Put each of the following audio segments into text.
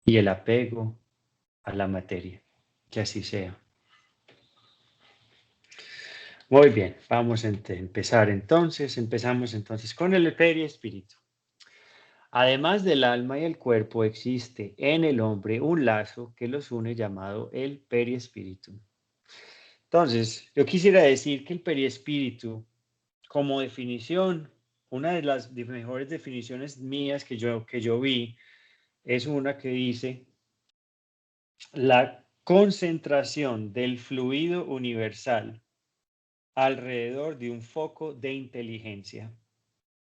y el apego a la materia. Que así sea. Muy bien, vamos a empezar entonces. Empezamos entonces con el periespíritu. Además del alma y el cuerpo, existe en el hombre un lazo que los une llamado el periespíritu. Entonces, yo quisiera decir que el periespíritu, como definición, una de las mejores definiciones mías que yo vi, es una que dice la concentración del fluido universal alrededor de un foco de inteligencia.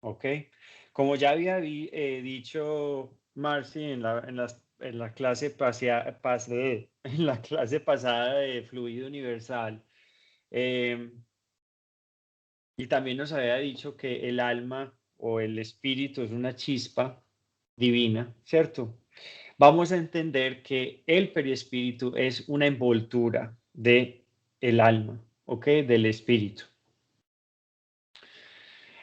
¿Ok? Como ya había dicho Marcy en la clase en la clase pasada de fluido universal, eh, y también nos había dicho que el alma o el espíritu es una chispa divina, ¿cierto? Vamos a entender que el periespíritu es una envoltura de el alma, ¿ok? Del espíritu.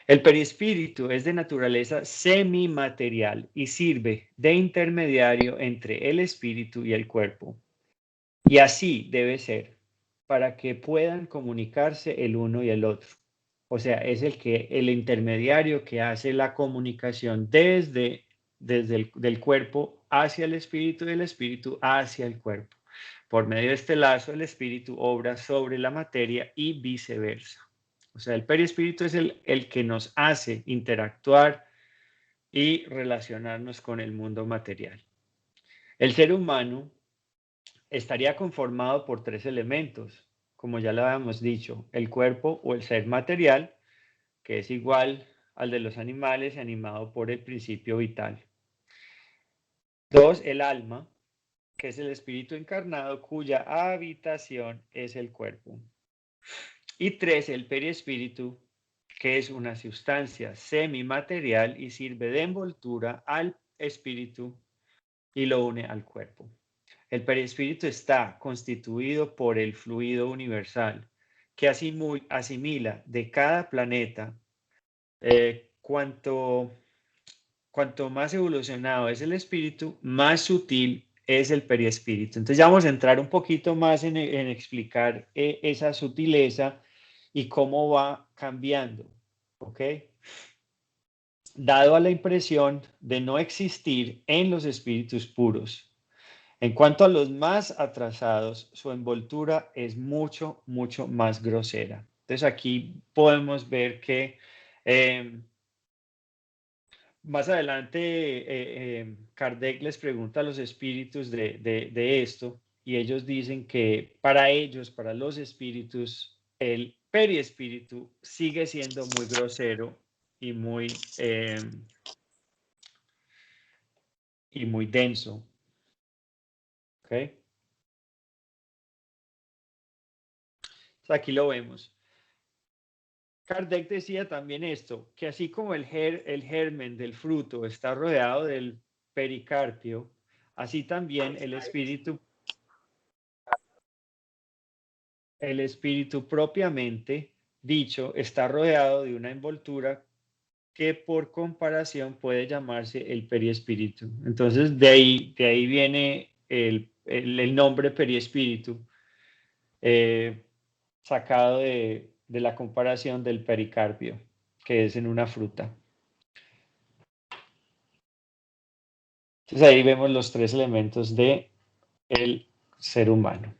El perispíritu es de naturaleza semimaterial y sirve de intermediario entre el espíritu y el cuerpo. Y así debe ser, para que puedan comunicarse el uno y el otro. O sea, es el intermediario que hace la comunicación desde del cuerpo hacia el espíritu y del espíritu hacia el cuerpo. Por medio de este lazo, el espíritu obra sobre la materia y viceversa. O sea, el perispíritu es el que nos hace interactuar y relacionarnos con el mundo material. El ser humano estaría conformado por tres elementos, como ya lo habíamos dicho, el cuerpo o el ser material, que es igual al de los animales y animado por el principio vital. Dos, el alma, que es el espíritu encarnado cuya habitación es el cuerpo. Y tres, el perispíritu, que es una sustancia semimaterial y sirve de envoltura al espíritu y lo une al cuerpo. El perispíritu está constituido por el fluido universal que asimila de cada planeta. Cuanto más evolucionado es el espíritu, más sutil es el periespíritu. Entonces ya vamos a entrar un poquito más en explicar esa sutileza y cómo va cambiando, ¿ok? Dado a la impresión de no existir en los espíritus puros. En cuanto a los más atrasados, su envoltura es mucho, mucho más grosera. Entonces aquí podemos ver que más adelante Kardec les pregunta a los espíritus de esto y ellos dicen que para ellos, para los espíritus, el periespíritu sigue siendo muy grosero y muy denso. ¿Okay? Entonces aquí lo vemos. Kardec decía también esto, que así como el germen del fruto está rodeado del pericarpio, así también el espíritu propiamente dicho está rodeado de una envoltura que por comparación puede llamarse el periespíritu. Entonces de ahí viene el nombre periespíritu, sacado de la comparación del pericarpio, que es en una fruta. Entonces ahí vemos los tres elementos de el ser humano.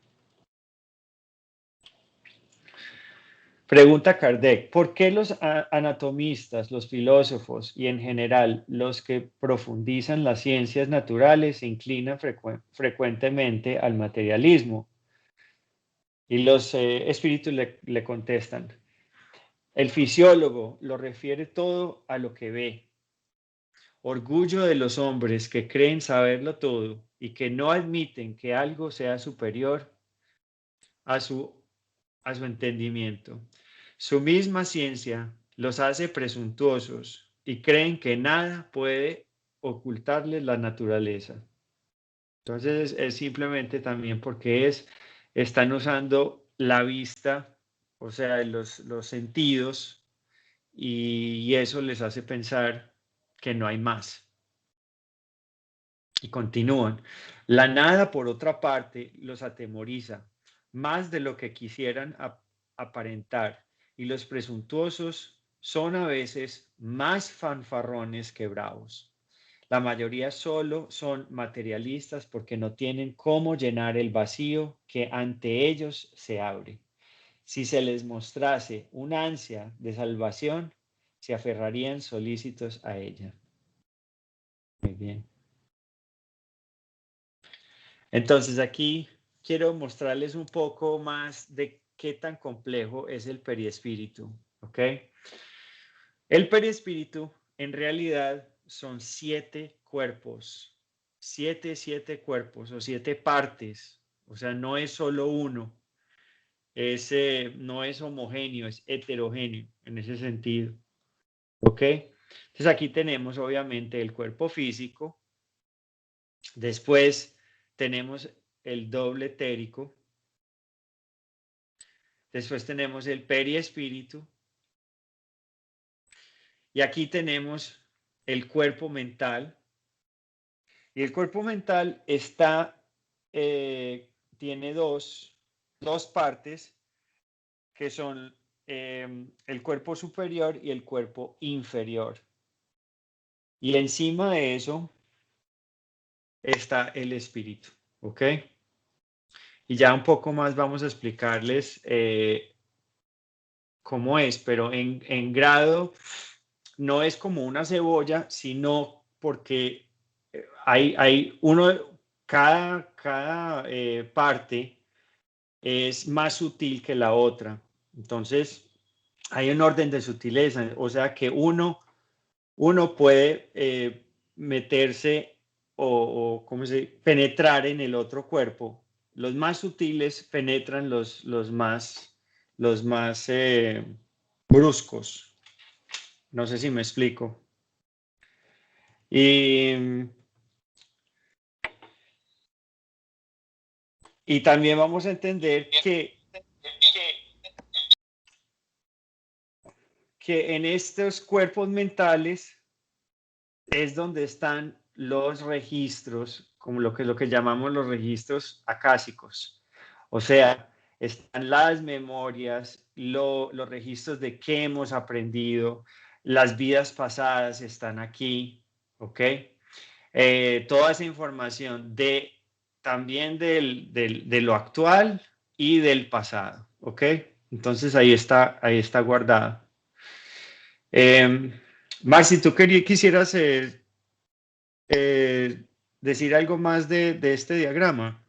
Pregunta Kardec, ¿por qué los anatomistas, los filósofos y en general los que profundizan las ciencias naturales se inclinan frecuentemente al materialismo? Y los espíritus le contestan, el fisiólogo lo refiere todo a lo que ve. Orgullo de los hombres que creen saberlo todo y que no admiten que algo sea superior a su entendimiento. Su misma ciencia los hace presuntuosos y creen que nada puede ocultarles la naturaleza. Entonces es simplemente también porque están usando la vista, o sea, los sentidos, y eso les hace pensar que no hay más. Y continúan. La nada, por otra parte, los atemoriza más de lo que quisieran aparentar, y los presuntuosos son a veces más fanfarrones que bravos. La mayoría solo son materialistas porque no tienen cómo llenar el vacío que ante ellos se abre. Si se les mostrase una ansia de salvación, se aferrarían solícitos a ella. Muy bien. Entonces aquí quiero mostrarles un poco más de qué tan complejo es el periespíritu, ¿ok? El perispíritu en realidad son 7 cuerpos, siete cuerpos o 7 partes, o sea, no es solo uno, no es homogéneo, es heterogéneo en ese sentido, ¿ok? Entonces aquí tenemos obviamente el cuerpo físico, después tenemos el doble etérico, después tenemos el periespíritu, y aquí tenemos el cuerpo mental. Y el cuerpo mental tiene dos partes que son el cuerpo superior y el cuerpo inferior. Y encima de eso está el espíritu, ¿ok? Y ya un poco más vamos a explicarles cómo es, pero en grado no es como una cebolla, sino porque hay cada parte es más sutil que la otra. Entonces, hay un orden de sutileza, o sea que uno puede meterse o ¿cómo se dice? Penetrar en el otro cuerpo. Los más sutiles penetran los más bruscos. No sé si me explico. Y, y también vamos a entender que en estos cuerpos mentales es donde están los registros, como lo que llamamos los registros acásicos. O sea, están las memorias, los registros de qué hemos aprendido, las vidas pasadas están aquí, ¿ok? Toda esa información también de lo actual y del pasado, ¿ok? Entonces ahí está guardado. Maxi, ¿tú quisieras decir algo más de este diagrama?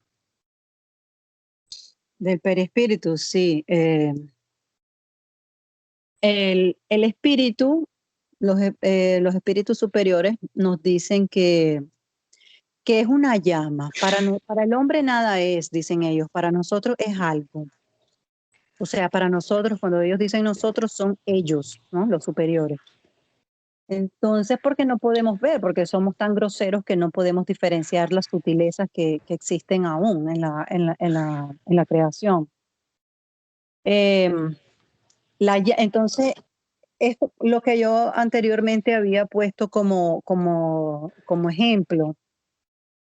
Del perispíritu, sí. El espíritu, los espíritus superiores nos dicen que es una llama. Para el hombre nada es, dicen ellos, para nosotros es algo. O sea, para nosotros, cuando ellos dicen nosotros, son ellos, ¿no? Los superiores. Entonces, ¿por qué no podemos ver? Porque somos tan groseros que no podemos diferenciar las sutilezas que existen aún en la creación. Entonces, es lo que yo anteriormente había puesto como ejemplo,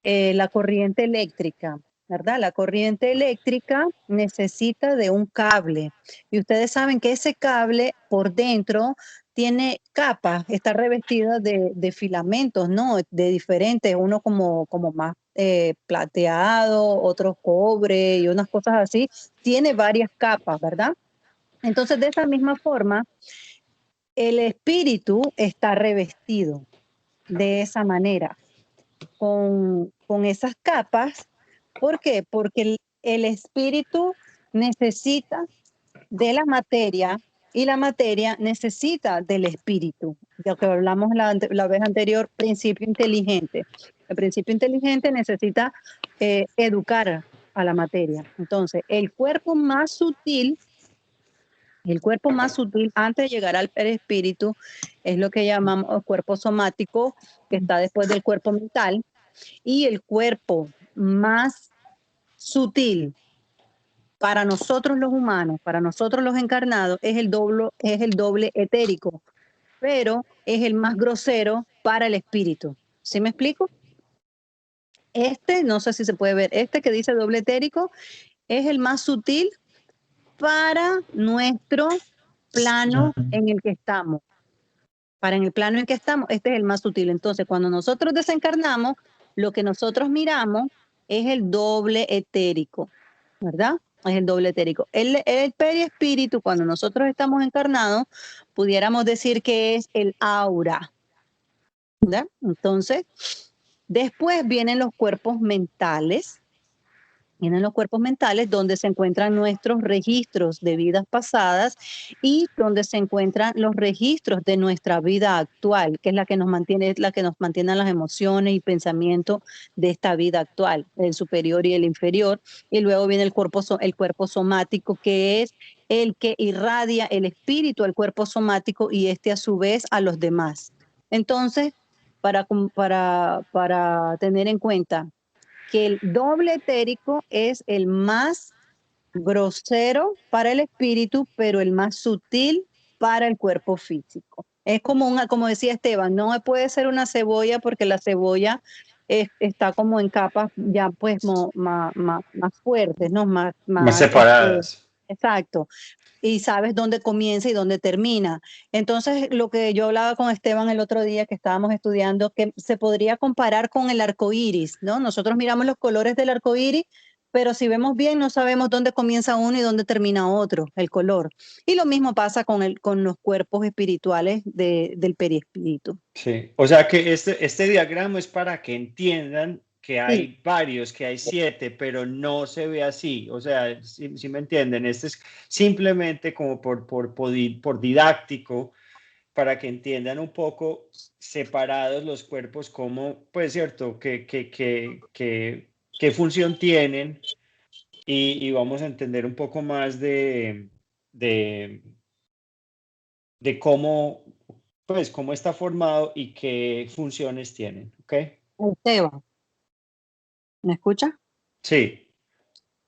la corriente eléctrica, ¿verdad? La corriente eléctrica necesita de un cable y ustedes saben que ese cable por dentro tiene capas, está revestida de filamentos, ¿no? De diferentes, uno como más plateado, otro cobre y unas cosas así, tiene varias capas, ¿verdad? Entonces, de esa misma forma, el espíritu está revestido de esa manera, con esas capas. ¿Por qué? Porque el espíritu necesita de la materia y la materia necesita del espíritu. Lo que hablamos la vez anterior, principio inteligente. El principio inteligente necesita educar a la materia. Entonces, el cuerpo más sutil antes de llegar al perispíritu es lo que llamamos cuerpo somático, que está después del cuerpo mental, y el cuerpo más sutil para nosotros los humanos, para nosotros los encarnados, es el doble etérico, pero es el más grosero para el espíritu. ¿Sí me explico? no sé si se puede ver, que dice doble etérico es el más sutil para nuestro plano en el que estamos. Para en el plano en que estamos, este es el más sutil. Entonces, cuando nosotros desencarnamos, lo que nosotros miramos es el doble etérico, ¿verdad? Es el doble etérico. El periespíritu, cuando nosotros estamos encarnados, pudiéramos decir que es el aura, ¿verdad? Entonces, después vienen los cuerpos mentales. Vienen los cuerpos mentales donde se encuentran nuestros registros de vidas pasadas y donde se encuentran los registros de nuestra vida actual, que es la que nos mantiene, las emociones y pensamientos de esta vida actual, el superior y el inferior. Y luego viene el cuerpo somático, que es el que irradia el espíritu al cuerpo somático y este a su vez a los demás. Entonces, para tener en cuenta que el doble etérico es el más grosero para el espíritu, pero el más sutil para el cuerpo físico. Es como decía Esteban, no puede ser una cebolla porque la cebolla está como en capas ya pues más fuertes, ¿no? Más separadas. Exacto. Y sabes dónde comienza y dónde termina. Entonces, lo que yo hablaba con Esteban el otro día que estábamos estudiando, que se podría comparar con el arco iris, ¿no? Nosotros miramos los colores del arco iris, pero si vemos bien, no sabemos dónde comienza uno y dónde termina otro, el color. Y lo mismo pasa con los cuerpos espirituales del periespíritu. Sí, o sea que este diagrama es para que entiendan que Sí, hay varios, que hay 7, pero no se ve así. O sea, si me entienden, este es simplemente como por didáctico, para que entiendan un poco separados los cuerpos, cómo, pues cierto, qué función tienen y vamos a entender un poco más de cómo, pues, cómo está formado y qué funciones tienen, ¿ok? Esteban, ¿me escucha? Sí,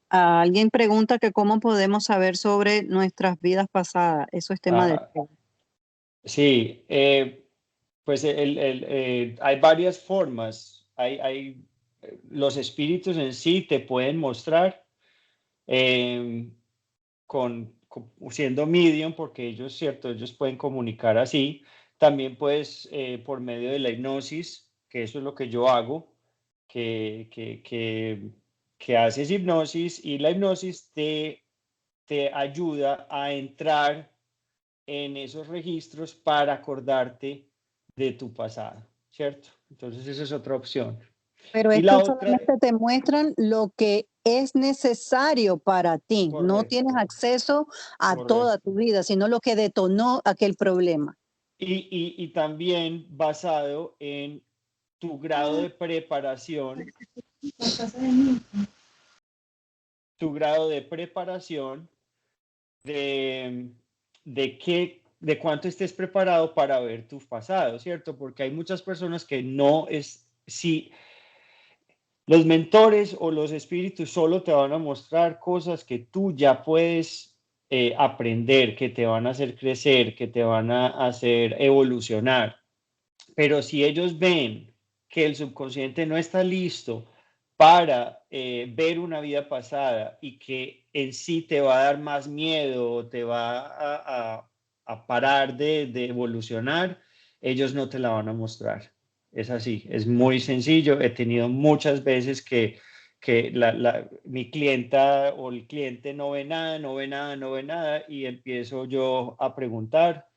Alguien pregunta que cómo podemos saber sobre nuestras vidas pasadas. Eso es tema de... ah, sí, pues hay varias formas. Los espíritus en sí te pueden mostrar siendo medium, porque ellos, cierto, ellos pueden comunicar así. También puedes, por medio de la hipnosis, que eso es lo que yo hago, que haces hipnosis y la hipnosis te ayuda a entrar en esos registros para acordarte de tu pasado, ¿cierto? Entonces esa es otra opción. Pero Y la estos otra, solamente te muestran lo que es necesario para ti. No tienes correcto, acceso a toda correcto. tu vida, sino lo que detonó aquel problema. Y también basado en tu grado de preparación, tu grado de preparación de, de cuánto estés preparado para ver tu pasado, ¿cierto? Porque hay muchas personas que no es, si los mentores o los espíritus solo te van a mostrar cosas que tú ya puedes aprender, que te van a hacer crecer, que te van a hacer evolucionar. Pero si ellos ven que el subconsciente no está listo para ver una vida pasada y que en sí te va a dar más miedo, te va a parar de evolucionar, ellos no te la van a mostrar. Es así, es muy sencillo. He tenido muchas veces que mi clienta o el cliente no ve nada, no ve nada, no ve nada y empiezo yo a preguntar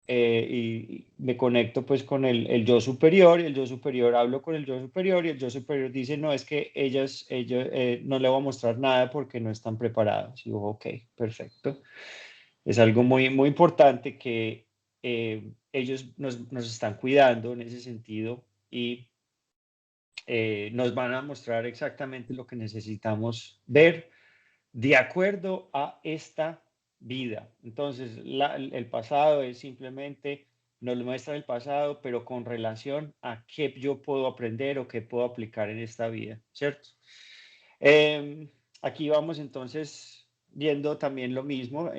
y me conecto pues con el yo superior y el yo superior hablo con el yo superior y el yo superior dice no, es que ellos no le voy a mostrar nada porque no están preparados. Y digo, ok, perfecto. Es algo muy, muy importante que ellos nos están cuidando en ese sentido y nos van a mostrar exactamente lo que necesitamos ver de acuerdo a esta vida. Entonces, el pasado es simplemente, nos muestra el pasado, pero con relación a qué yo puedo aprender o qué puedo aplicar en esta vida, ¿cierto? Aquí vamos entonces viendo también lo mismo,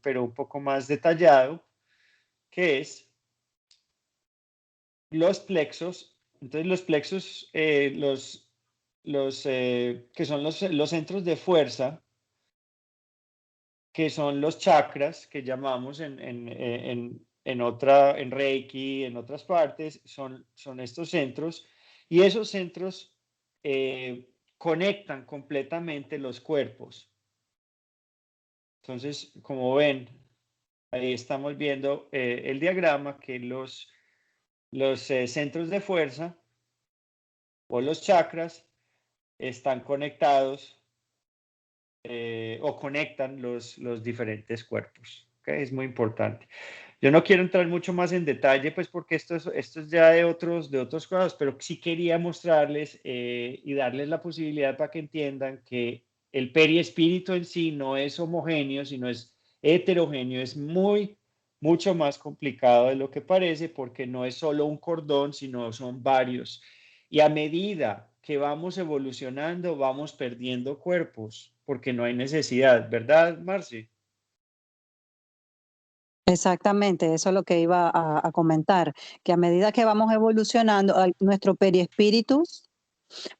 pero un poco más detallado, que es los plexos. Entonces, los plexos que son los centros de fuerza, que son los chakras que llamamos en Reiki, en otras partes, son estos centros, y esos centros conectan completamente los cuerpos. Entonces, como ven, ahí estamos viendo el diagrama que los centros de fuerza o los chakras están conectados o conectan los diferentes cuerpos. ¿Okay? Es muy importante. Yo no quiero entrar mucho más en detalle, pues porque esto es ya de otros cosas, pero sí quería mostrarles y darles la posibilidad para que entiendan que el periespíritu en sí no es homogéneo, sino es heterogéneo, es mucho más complicado de lo que parece, porque no es solo un cordón, sino son varios. Y a medida que vamos evolucionando, vamos perdiendo cuerpos, porque no hay necesidad, ¿verdad, Marci? Exactamente, eso es lo que iba a comentar, que a medida que vamos evolucionando, nuestro periespíritu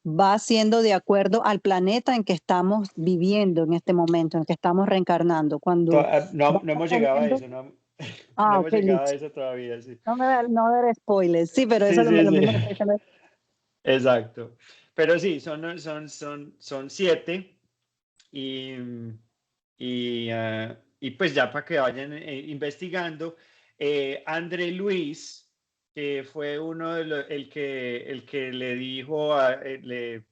va siendo de acuerdo al planeta en que estamos viviendo en este momento, en que estamos reencarnando. Cuando No vamos hemos llegado a teniendo... eso, no, no Ah, hemos ok, llegado a listo. eso todavía, sí. No dar spoilers, sí, pero eso Sí, es sí, lo sí. mismo que estoy diciendo. Exacto. Pero sí, son 7 y, y pues ya para que vayan investigando, André Luis, que fue uno de el que le dijo, le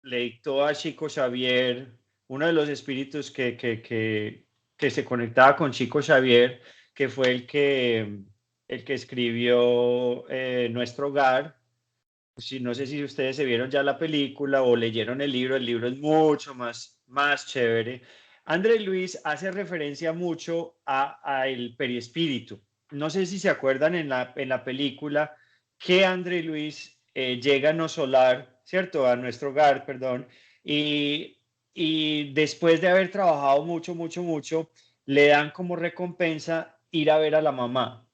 dictó a Chico Xavier, uno de los espíritus que se conectaba con Chico Xavier, que fue el que escribió Nuestro Hogar. No sé si ustedes se vieron ya la película o leyeron el libro es mucho más chévere. André Luis hace referencia mucho a el periespíritu. No sé si se acuerdan en la película que André Luis llega a No Solar, ¿cierto? A Nuestro Hogar, perdón, y, y después de haber trabajado mucho, le dan como recompensa ir a ver a la mamá.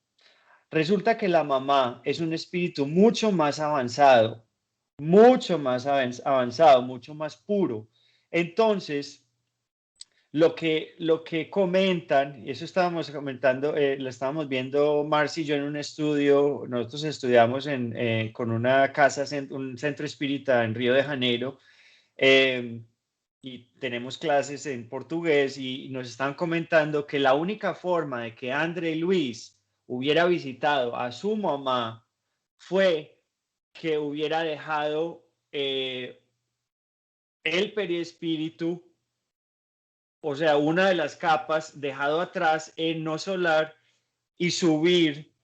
Resulta que la mamá es un espíritu mucho más avanzado, mucho más puro. Entonces, lo que comentan, y eso estábamos comentando, lo estábamos viendo Marcy y yo en un estudio, nosotros estudiamos con una casa, un centro espírita en Río de Janeiro, eh, y tenemos clases en portugués y nos están comentando que la única forma de que André Luis hubiera visitado a su mamá fue que hubiera dejado el periespíritu, o sea, una de las capas, dejado atrás en No Solar y subir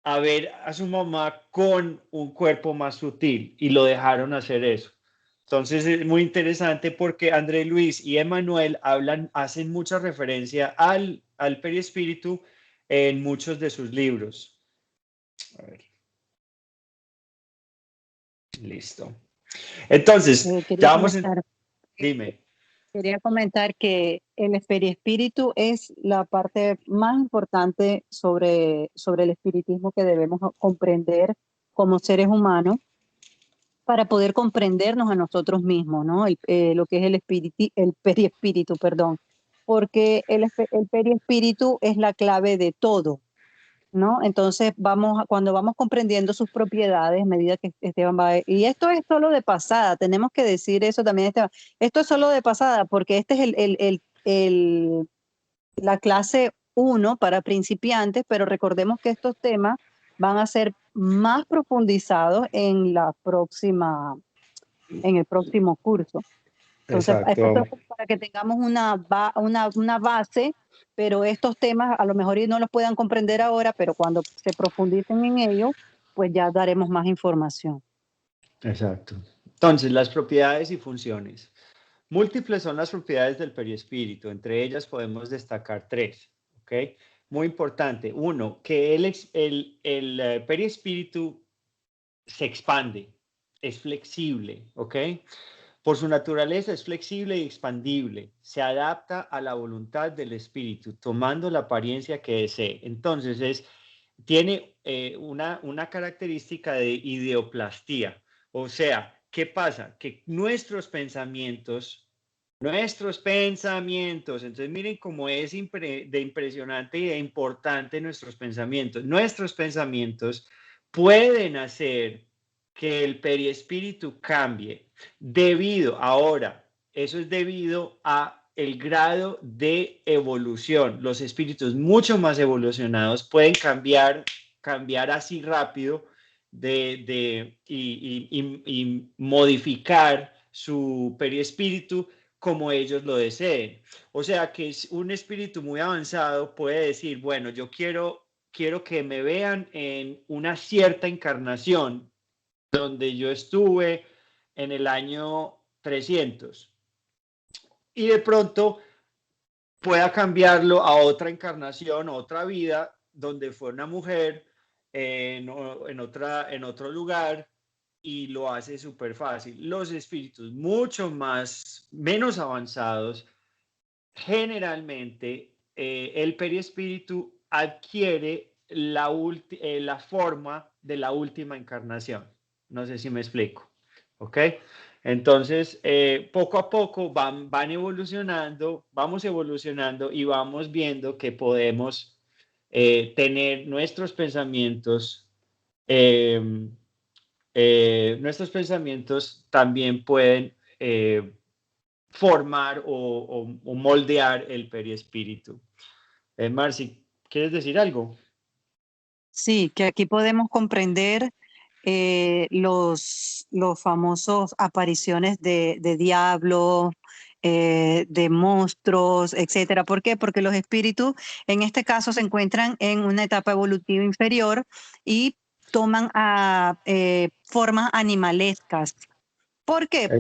a ver a su mamá con un cuerpo más sutil y lo dejaron hacer eso. Entonces es muy interesante porque André Luis y Emanuel hacen mucha referencia al perispíritu en muchos de sus libros. A ver. Listo. Entonces, Quería ya vamos en... comentar. Dime. Quería comentar que el periespíritu es la parte más importante sobre el espiritismo que debemos comprender como seres humanos para poder comprendernos a nosotros mismos, ¿no? Lo que es el periespíritu, perdón, porque el periespíritu es la clave de todo, ¿no? Entonces cuando vamos comprendiendo sus propiedades, a medida que Esteban va, y esto es solo de pasada, tenemos que decir eso también, Esteban, esto es solo de pasada, porque este es la clase 1 para principiantes, pero recordemos que estos temas van a ser más profundizados en el próximo curso. Entonces, esto Exacto. es para que tengamos una base, pero estos temas a lo mejor y no los puedan comprender ahora, pero cuando se profundicen en ellos, pues ya daremos más información. Exacto. Entonces, las propiedades y funciones. Múltiples son las propiedades del periespíritu. Entre ellas podemos destacar 3. ¿Ok? Muy importante. Uno, que el periespíritu se expande, es flexible. ¿Ok? Por su naturaleza es flexible y expandible. Se adapta a la voluntad del espíritu, tomando la apariencia que desee. Entonces, tiene una característica de ideoplastía. O sea, ¿qué pasa? Que nuestros pensamientos, entonces miren cómo es de impresionante y de importante nuestros pensamientos pueden hacer que el periespíritu cambie eso es debido a el grado de evolución. Los espíritus mucho más evolucionados pueden cambiar así rápido y modificar su periespíritu como ellos lo deseen. O sea que un espíritu muy avanzado puede decir, bueno, yo quiero que me vean en una cierta encarnación donde yo estuve en el año 300 y de pronto pueda cambiarlo a otra encarnación, otra vida, donde fue una mujer en otro lugar y lo hace súper fácil. Los espíritus menos avanzados, generalmente el periespíritu adquiere la forma de la última encarnación. No sé si me explico. ¿Ok? Entonces, poco a poco vamos evolucionando y vamos viendo que podemos tener nuestros pensamientos también pueden formar o moldear el periespíritu. Marci, ¿quieres decir algo? Sí, que aquí podemos comprender los famosos apariciones de diablos, de monstruos, etcétera. ¿Por qué? Porque los espíritus en este caso se encuentran en una etapa evolutiva inferior y toman formas animalescas. ¿Por qué?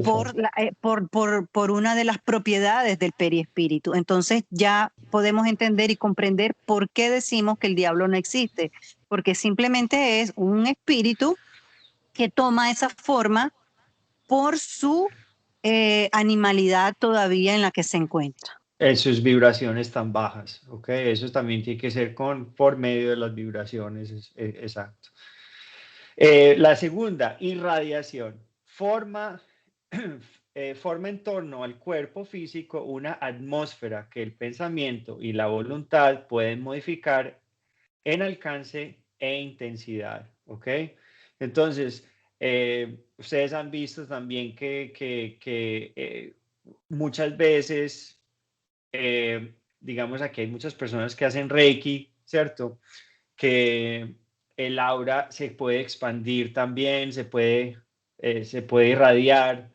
Por una de las propiedades del periespíritu. Entonces ya podemos entender y comprender por qué decimos que el diablo no existe, porque simplemente es un espíritu que toma esa forma por su animalidad todavía en la que se encuentra. En sus vibraciones tan bajas, ¿ok? Eso también tiene que ser por medio de las vibraciones, exacto. La segunda, irradiación. Forma en torno al cuerpo físico una atmósfera que el pensamiento y la voluntad pueden modificar en alcance e intensidad, ¿ok? Entonces, ustedes han visto también que muchas veces, digamos, aquí hay muchas personas que hacen Reiki, ¿cierto? Que el aura se puede expandir también, se puede irradiar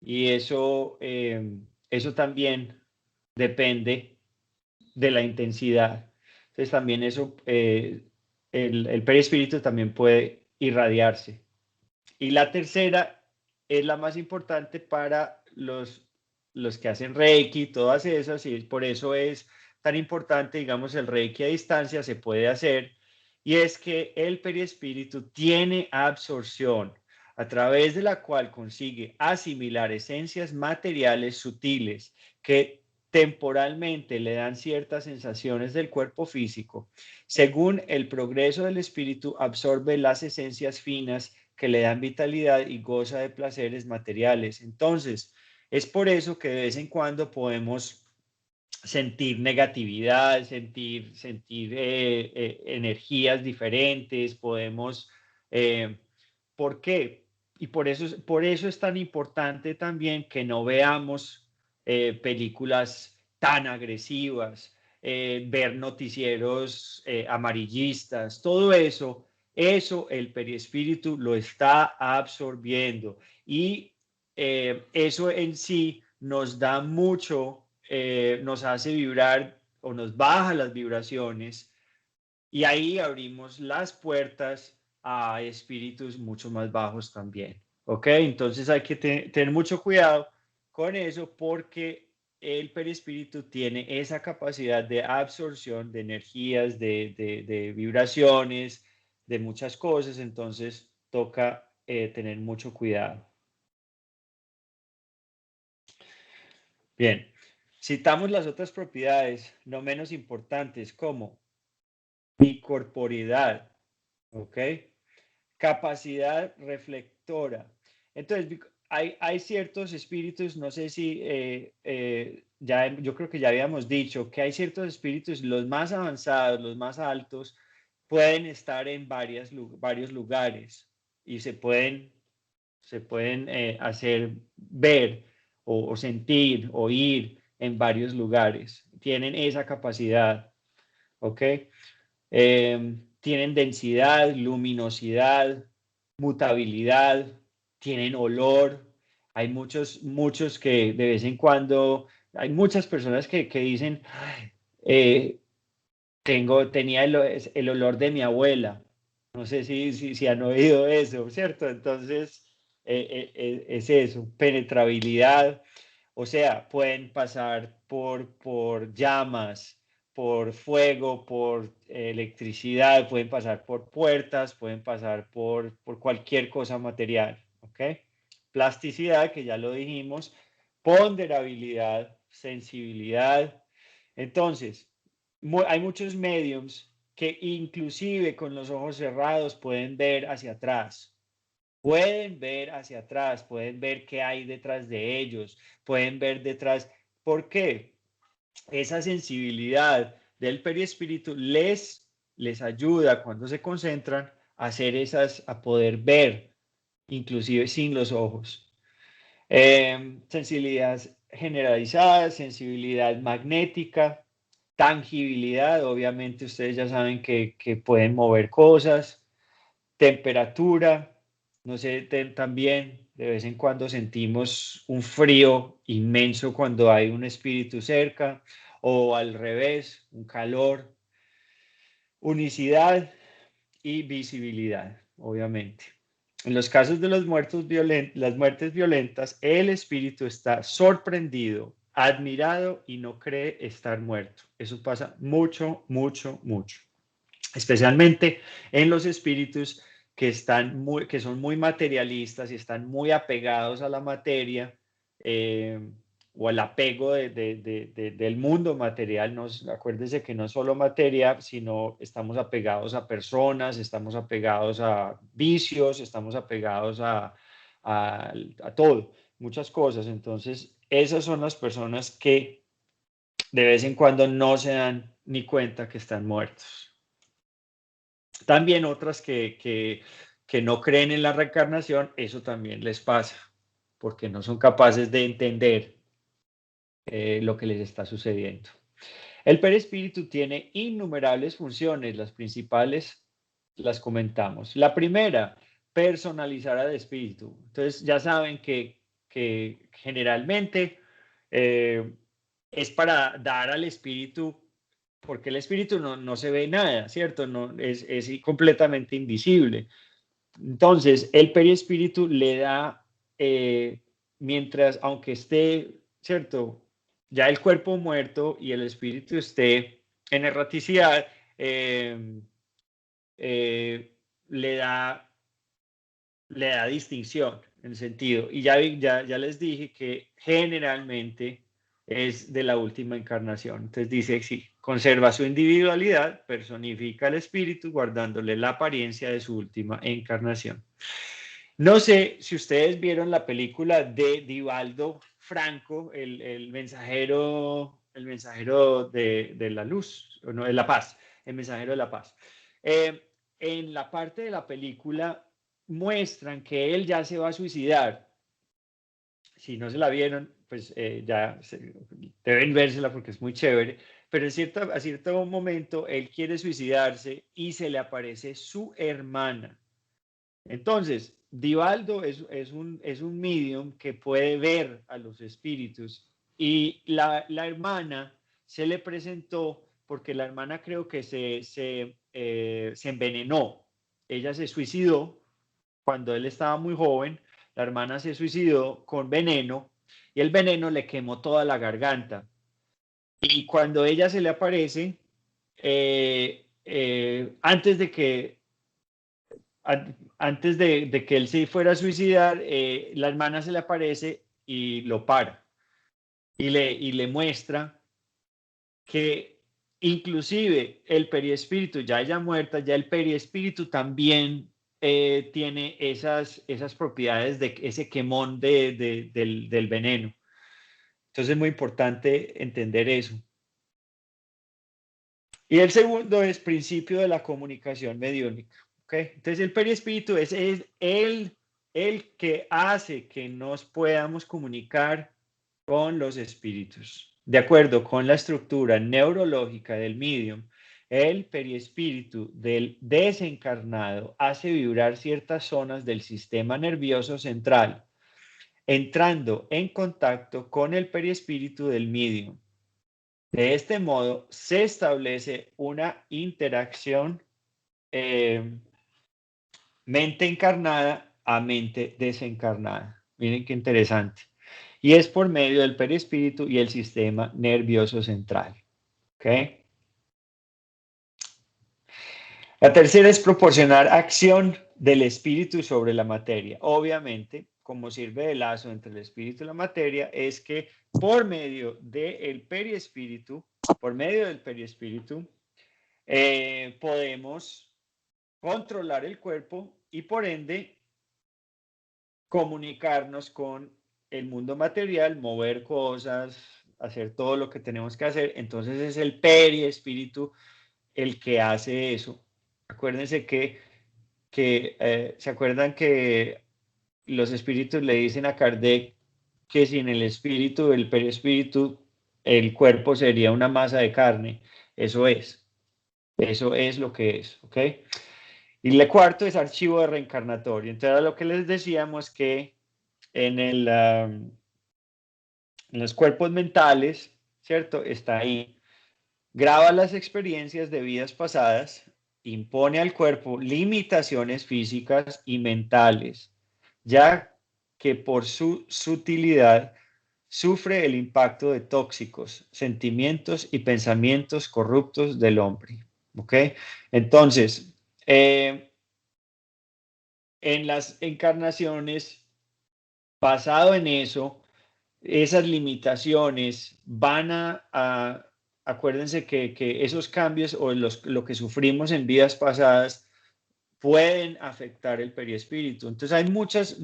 y eso también depende de la intensidad. Entonces también el perispíritu también puede irradiarse. Y la tercera es la más importante para los que hacen Reiki, todas esas, y por eso es tan importante, digamos, el Reiki a distancia se puede hacer, y es que el perispíritu tiene absorción, a través de la cual consigue asimilar esencias materiales sutiles que temporalmente le dan ciertas sensaciones del cuerpo físico. Según el progreso del espíritu, absorbe las esencias finas que le dan vitalidad y goza de placeres materiales. Entonces, es por eso que de vez en cuando podemos sentir negatividad, sentir energías diferentes, ¿por qué? Y por eso es tan importante también que no veamos películas tan agresivas, ver noticieros amarillistas, todo eso el perispíritu lo está absorbiendo y eso en sí nos da mucho, nos hace vibrar o nos baja las vibraciones y ahí abrimos las puertas a espíritus mucho más bajos también. ¿Ok? Entonces hay que tener mucho cuidado con eso porque el perispíritu tiene esa capacidad de absorción de energías, de vibraciones, de muchas cosas, entonces toca tener mucho cuidado. Bien, citamos las otras propiedades no menos importantes como bicorporidad, ¿ok? Capacidad reflectora. Entonces, hay ciertos espíritus, no sé si ya, yo creo que ya habíamos dicho que hay ciertos espíritus, los más avanzados, los más altos, pueden estar en varios lugares y se pueden hacer ver o sentir, oír en varios lugares. Tienen esa capacidad, ¿ok? Tienen densidad, luminosidad, mutabilidad, tienen olor. Hay muchos que de vez en cuando, hay muchas personas que dicen, eh, tenía el olor de mi abuela. No sé si han oído eso, ¿cierto? Entonces, es eso, penetrabilidad. O sea, pueden pasar por llamas, por fuego, por electricidad, pueden pasar por puertas, pueden pasar por cualquier cosa material, ¿ok? Plasticidad, que ya lo dijimos, ponderabilidad, sensibilidad. Entonces, hay muchos mediums que inclusive con los ojos cerrados pueden ver hacia atrás. Pueden ver hacia atrás, pueden ver qué hay detrás de ellos, pueden ver detrás. ¿Por qué? Esa sensibilidad del perispíritu les ayuda cuando se concentran a hacer a poder ver, inclusive sin los ojos. Sensibilidad generalizada, sensibilidad magnética, tangibilidad, obviamente ustedes ya saben que pueden mover cosas, temperatura, no sé, también de vez en cuando sentimos un frío inmenso cuando hay un espíritu cerca, o al revés, un calor, unicidad y visibilidad, obviamente. En los casos de las muertes violentas, el espíritu está sorprendido, admirado y no cree estar muerto. Eso pasa mucho, mucho, mucho. Especialmente en los espíritus que son muy materialistas y están muy apegados a la materia, o al apego del mundo material. Acuérdense que no es solo materia, sino estamos apegados a personas, estamos apegados a vicios, estamos apegados a todo, muchas cosas. Entonces, esas son las personas que de vez en cuando no se dan ni cuenta que están muertos. También otras que no creen en la reencarnación, eso también les pasa, porque no son capaces de entender lo que les está sucediendo. El perispíritu tiene innumerables funciones, las principales las comentamos. La primera, personalizar al espíritu. Entonces ya saben que generalmente es para dar al espíritu, porque el espíritu no se ve nada, ¿cierto? No, es completamente invisible. Entonces, el perispíritu le da, mientras, aunque esté, ¿cierto? Ya el cuerpo muerto y el espíritu esté en erraticidad, le da distinción en sentido. Y ya les dije que generalmente es de la última encarnación. Entonces dice, sí, conserva su individualidad, personifica el espíritu, guardándole la apariencia de su última encarnación. No sé si ustedes vieron la película de Divaldo Franco, el mensajero de la luz, o no, de la paz, el mensajero de la paz. En la parte de la película muestran que él ya se va a suicidar. Si no se la vieron, pues deben vérsela porque es muy chévere. Pero a cierto momento él quiere suicidarse y se le aparece su hermana. Entonces, Divaldo es un medium que puede ver a los espíritus, y la hermana se le presentó porque la hermana creo que se envenenó. Ella se suicidó cuando él estaba muy joven. La hermana se suicidó con veneno y el veneno le quemó toda la garganta. Y cuando ella se le aparece, antes de que él se fuera a suicidar, la hermana se le aparece y lo para y le muestra que inclusive el periespíritu, ya ella muerta, ya el periespíritu también tiene esas propiedades de ese quemón del veneno. Entonces es muy importante entender eso. Y el segundo es principio de la comunicación mediúnica. ¿Okay? Entonces el perispíritu es el que hace que nos podamos comunicar con los espíritus. De acuerdo con la estructura neurológica del medium, el perispíritu del desencarnado hace vibrar ciertas zonas del sistema nervioso central, entrando en contacto con el perispíritu del medium. De este modo, se establece una interacción mente encarnada a mente desencarnada. Miren qué interesante. Y es por medio del perispíritu y el sistema nervioso central. ¿Ok? La tercera es proporcionar acción del espíritu sobre la materia. Obviamente, como sirve de lazo entre el espíritu y la materia, es que por medio del perispíritu, podemos controlar el cuerpo y por ende comunicarnos con el mundo material, mover cosas, hacer todo lo que tenemos que hacer. Entonces es el perispíritu el que hace eso. Acuérdense ¿se acuerdan que los espíritus le dicen a Kardec que sin el espíritu, el perispíritu, el cuerpo sería una masa de carne? Eso es lo que es, ¿ok? Y el cuarto es archivo de reencarnatorio. Entonces, lo que les decíamos que en los cuerpos mentales, ¿cierto? Está ahí. Graba las experiencias de vidas pasadas, impone al cuerpo limitaciones físicas y mentales, ya que por su sutilidad sufre el impacto de tóxicos, sentimientos y pensamientos corruptos del hombre. ¿Ok? Entonces, en las encarnaciones, basado en eso, esas limitaciones van acuérdense que esos cambios o lo que sufrimos en vidas pasadas pueden afectar el perispíritu. Entonces hay muchos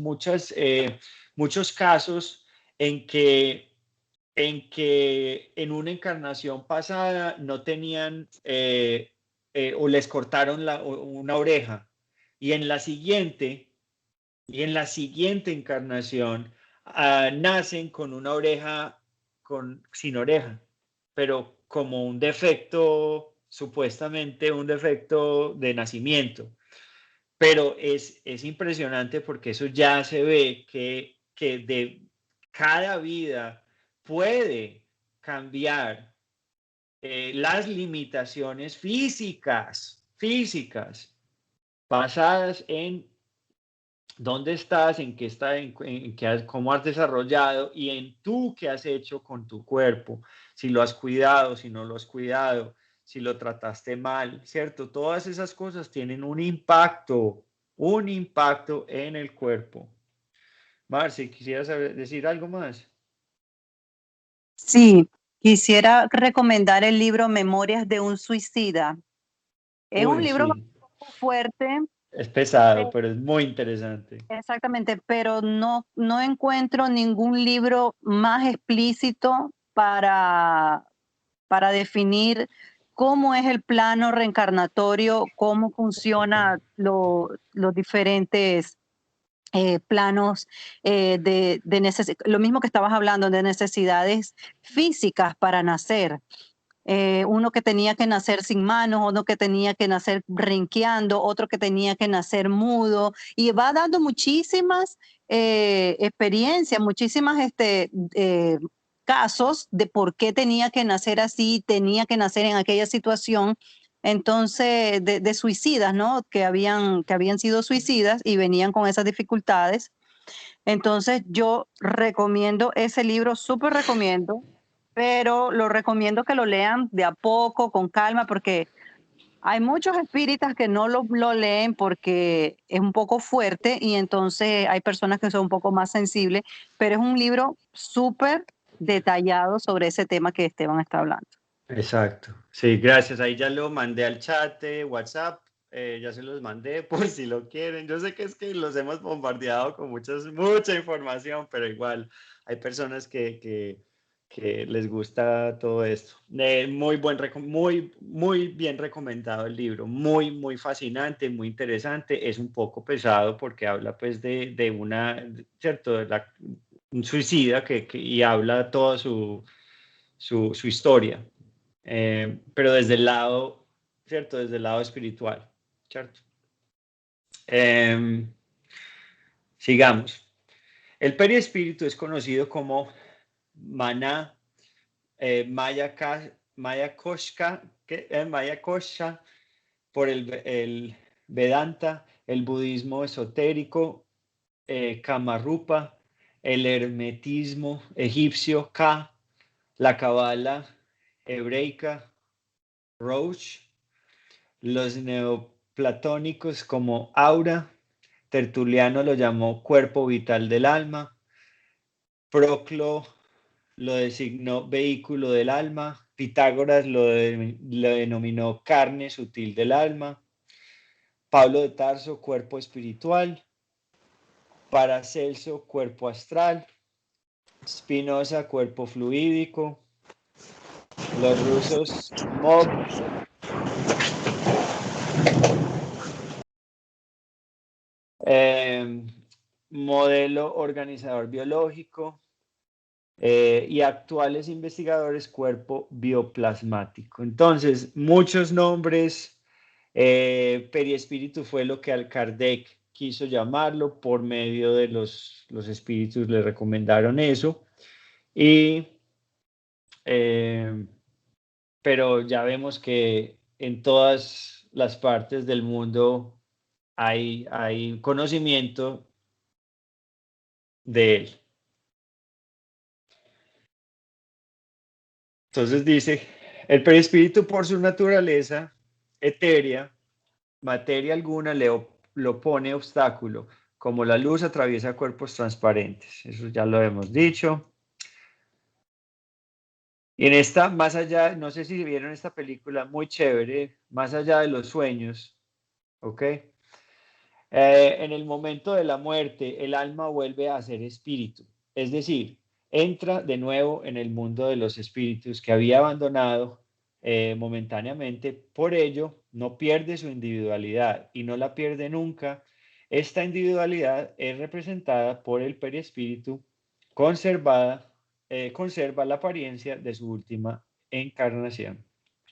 casos en que en una encarnación pasada no tenían o les cortaron una oreja y en la siguiente encarnación nacen con una oreja sin oreja, pero como un defecto, supuestamente un defecto de nacimiento. Pero es impresionante porque eso ya se ve que de cada vida puede cambiar las limitaciones físicas, basadas en dónde estás, en qué cómo has desarrollado y en tú qué has hecho con tu cuerpo, si lo has cuidado, si no lo has cuidado, si lo trataste mal, ¿cierto? Todas esas cosas tienen un impacto en el cuerpo. Marci, ¿quisieras decir algo más? Sí, quisiera recomendar el libro Memorias de un suicida. Es un Uy, libro sí, fuerte, es pesado, pero es muy interesante. exactamente, pero no encuentro ningún libro más explícito para definir cómo es el plano reencarnatorio, cómo funciona los diferentes planos lo mismo que estabas hablando, de necesidades físicas para nacer. Uno que tenía que nacer sin manos, uno que tenía que nacer renqueando, otro que tenía que nacer mudo, y va dando muchísimas experiencias, muchísimas casos de por qué tenía que nacer así, tenía que nacer en aquella situación. Entonces, de suicidas, ¿no? Que habían sido suicidas y venían con esas dificultades. Entonces, yo recomiendo ese libro, súper recomiendo, pero lo recomiendo que lo lean de a poco, con calma, porque hay muchos espíritas que no lo leen porque es un poco fuerte y entonces hay personas que son un poco más sensibles, pero es un libro súper detallado sobre ese tema que Esteban está hablando. Exacto. Sí, gracias. Ahí ya lo mandé al chat de WhatsApp ya se los mandé por si lo quieren. Yo sé que es que los hemos bombardeado con mucha información, pero igual hay personas que les gusta todo esto. Muy bien recomendado el libro, muy fascinante, muy interesante. Es un poco pesado porque habla pues de una, ¿cierto? Un suicida y habla toda su historia, pero desde el lado, ¿cierto? Desde el lado espiritual, ¿cierto? Sigamos. El perispíritu es conocido como maná, Maya Koshka, Maya Kosha, por el Vedanta, el budismo esotérico, Kamarupa, el hermetismo egipcio, Ka, la cabala hebreica, Rosh, los neoplatónicos como aura, Tertuliano lo llamó cuerpo vital del alma, Proclo lo designó vehículo del alma, Pitágoras lo denominó carne sutil del alma, Pablo de Tarso cuerpo espiritual, Paracelso cuerpo astral, Spinoza cuerpo fluídico, los rusos modelo organizador biológico, y actuales investigadores cuerpo bioplasmático. Entonces, muchos nombres, periespíritu fue lo que Kardec quiso llamarlo, por medio de los espíritus le recomendaron eso, pero ya vemos que en todas las partes del mundo hay conocimiento de él. Entonces dice, el perispíritu por su naturaleza etérea, materia alguna lo pone obstáculo, como la luz atraviesa cuerpos transparentes. Eso ya lo hemos dicho. Y en esta, más allá, no sé si vieron esta película, muy chévere, Más allá de los sueños, ¿ok? En el momento de la muerte, el alma vuelve a ser espíritu, es decir, entra de nuevo en el mundo de los espíritus que había abandonado momentáneamente. Por ello, no pierde su individualidad y no la pierde nunca. Esta individualidad es representada por el perispíritu, conserva la apariencia de su última encarnación.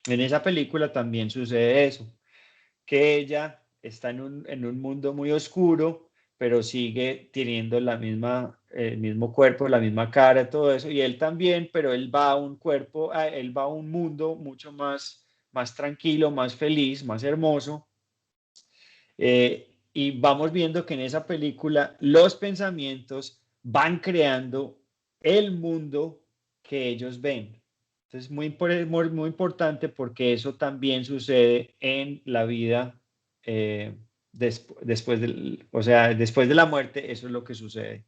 En esa película también sucede eso, que ella está en un mundo muy oscuro, pero sigue teniendo el mismo cuerpo, la misma cara, todo eso, y él también, pero él va a un cuerpo, él va a un mundo mucho más tranquilo, más feliz, más hermoso, y vamos viendo que en esa película los pensamientos van creando el mundo que ellos ven. Entonces, muy importante porque eso también sucede en la vida, o sea, después de la muerte, eso es lo que sucede.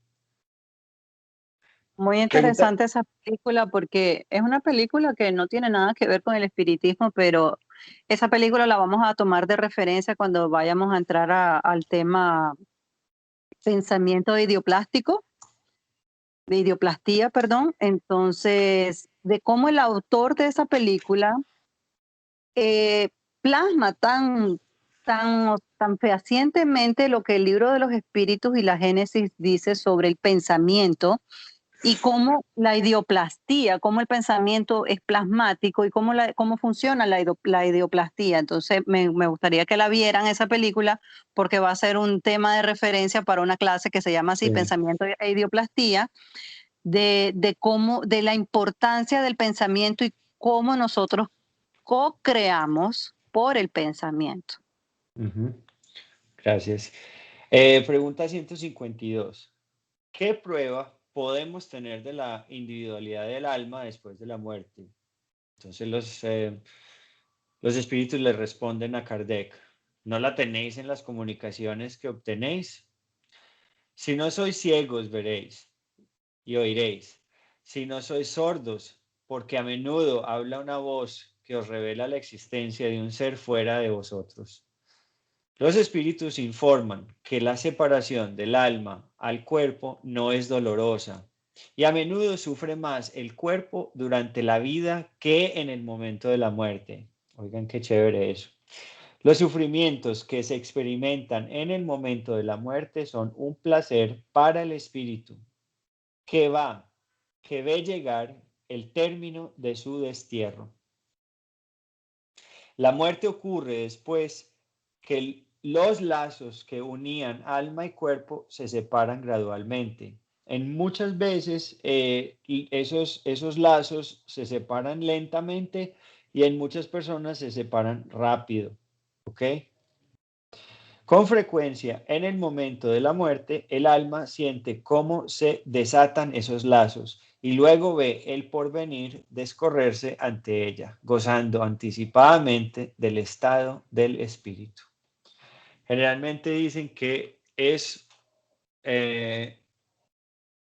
Muy Pregunta. interesante esa película porque es una película que no tiene nada que ver con el espiritismo, pero esa película la vamos a tomar de referencia cuando vayamos a entrar al tema pensamiento de idioplastía, perdón. Entonces, de cómo el autor de esa película eh, plasma tan fehacientemente lo que el libro de los espíritus y la Génesis dice sobre el pensamiento y cómo la idioplastía, cómo el pensamiento es plasmático y cómo funciona la idioplastía. Entonces, me gustaría que la vieran esa película porque va a ser un tema de referencia para una clase que se llama así, Sí. Pensamiento e Idioplastía, de la importancia del pensamiento y cómo nosotros co-creamos por el pensamiento. Ujú. Gracias. Pregunta 152. ¿Qué prueba podemos tener de la individualidad del alma después de la muerte? Entonces los espíritus le responden a Kardec: ¿no la tenéis en las comunicaciones que obtenéis? Si no sois ciegos, veréis y oiréis. Si no sois sordos, porque a menudo habla una voz que os revela la existencia de un ser fuera de vosotros. Los espíritus informan que la separación del alma al cuerpo no es dolorosa y a menudo sufre más el cuerpo durante la vida que en el momento de la muerte. Oigan, qué chévere eso. Los sufrimientos que se experimentan en el momento de la muerte son un placer para el espíritu que ve llegar el término de su destierro. La muerte ocurre después que los lazos que unían alma y cuerpo se separan gradualmente. En muchas veces esos lazos se separan lentamente y en muchas personas se separan rápido. ¿Ok? Con frecuencia, en el momento de la muerte, el alma siente cómo se desatan esos lazos y luego ve el porvenir descorrerse ante ella, gozando anticipadamente del estado del espíritu. Generalmente dicen eh,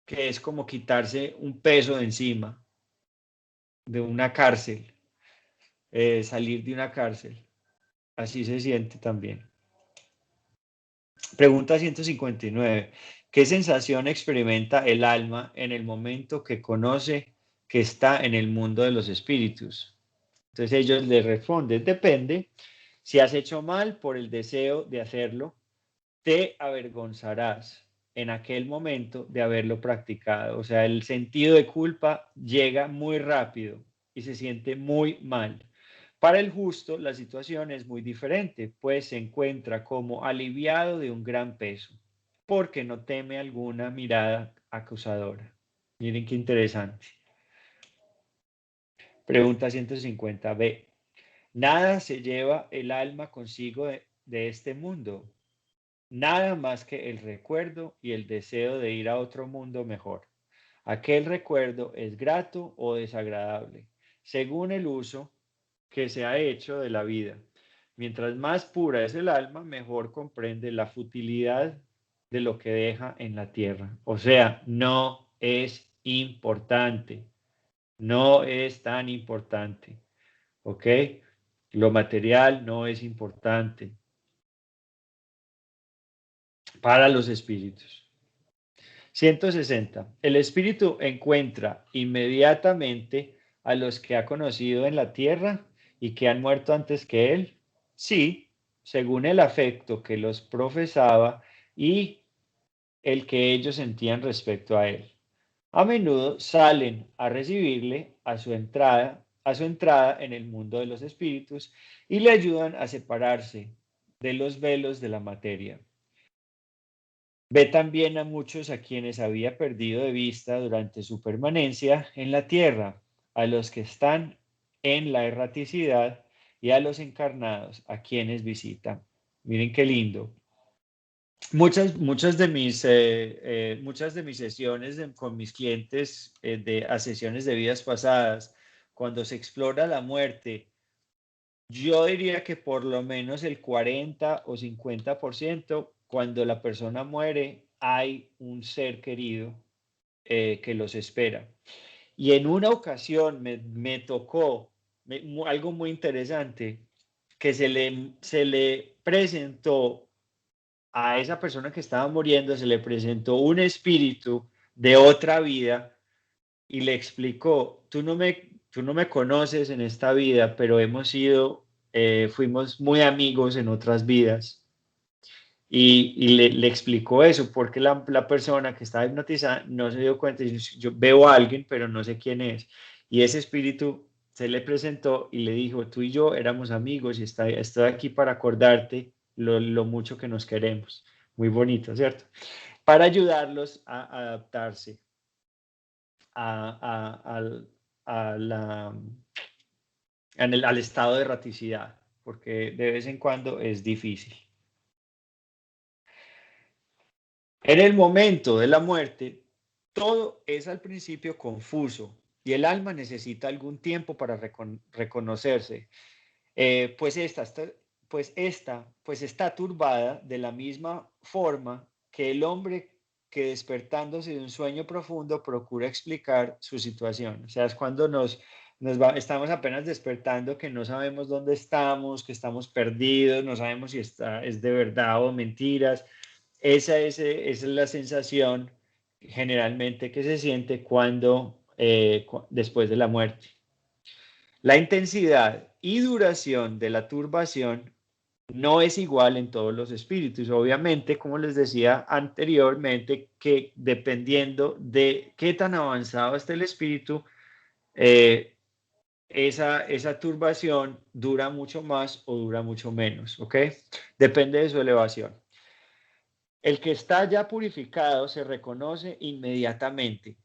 que es como quitarse un peso de encima de una cárcel, salir de una cárcel. Así se siente también. Pregunta 159. ¿Qué sensación experimenta el alma en el momento que conoce que está en el mundo de los espíritus? Entonces ellos le responden, depende. Si has hecho mal por el deseo de hacerlo, te avergonzarás en aquel momento de haberlo practicado. O sea, el sentido de culpa llega muy rápido y se siente muy mal. Para el justo, la situación es muy diferente, pues se encuentra como aliviado de un gran peso, porque no teme alguna mirada acusadora. Miren qué interesante. Pregunta 150b. Nada se lleva el alma consigo de este mundo, nada más que el recuerdo y el deseo de ir a otro mundo mejor. Aquel recuerdo es grato o desagradable, según el uso que se ha hecho de la vida. Mientras más pura es el alma, mejor comprende la futilidad de lo que deja en la tierra. O sea, no es importante, no es tan importante, ¿ok? Lo material no es importante para los espíritus. 160. El espíritu encuentra inmediatamente a los que ha conocido en la tierra y que han muerto antes que él. Sí, según el afecto que los profesaba y el que ellos sentían respecto a él. A menudo salen a recibirle a su entrada en el mundo de los espíritus y le ayudan a separarse de los velos de la materia. Ve también a muchos a quienes había perdido de vista durante su permanencia en la tierra, a los que están en la erraticidad y a los encarnados a quienes visita. Miren qué lindo. Muchas de mis sesiones con mis clientes a sesiones de vidas pasadas, cuando se explora la muerte, yo diría que por lo menos el 40 o 50%, cuando la persona muere, hay un ser querido que los espera. Y en una ocasión me tocó algo muy interesante, que se le presentó a esa persona que estaba muriendo, se le presentó un espíritu de otra vida y le explicó, tú no me conoces en esta vida, pero fuimos muy amigos en otras vidas. Y le explicó eso, porque la persona que estaba hipnotizada no se dio cuenta. Yo veo a alguien, pero no sé quién es. Y ese espíritu se le presentó y le dijo, tú y yo éramos amigos y estoy aquí para acordarte lo mucho que nos queremos. Muy bonito, ¿cierto? Para ayudarlos a adaptarse a, a- al, a la, al estado de erraticidad, porque de vez en cuando es difícil. En el momento de la muerte, todo es al principio confuso y el alma necesita algún tiempo para reconocerse, pues está turbada de la misma forma que el hombre que despertándose de un sueño profundo procura explicar su situación. O sea, es cuando estamos apenas despertando, que no sabemos dónde estamos, que estamos perdidos, no sabemos si es de verdad o mentiras. Esa es la sensación generalmente que se siente después de la muerte. La intensidad y duración de la turbación no es igual en todos los espíritus. Obviamente, como les decía anteriormente, que dependiendo de qué tan avanzado esté el espíritu, esa turbación dura mucho más o dura mucho menos, ¿ok? Depende de su elevación. El que está ya purificado se reconoce inmediatamente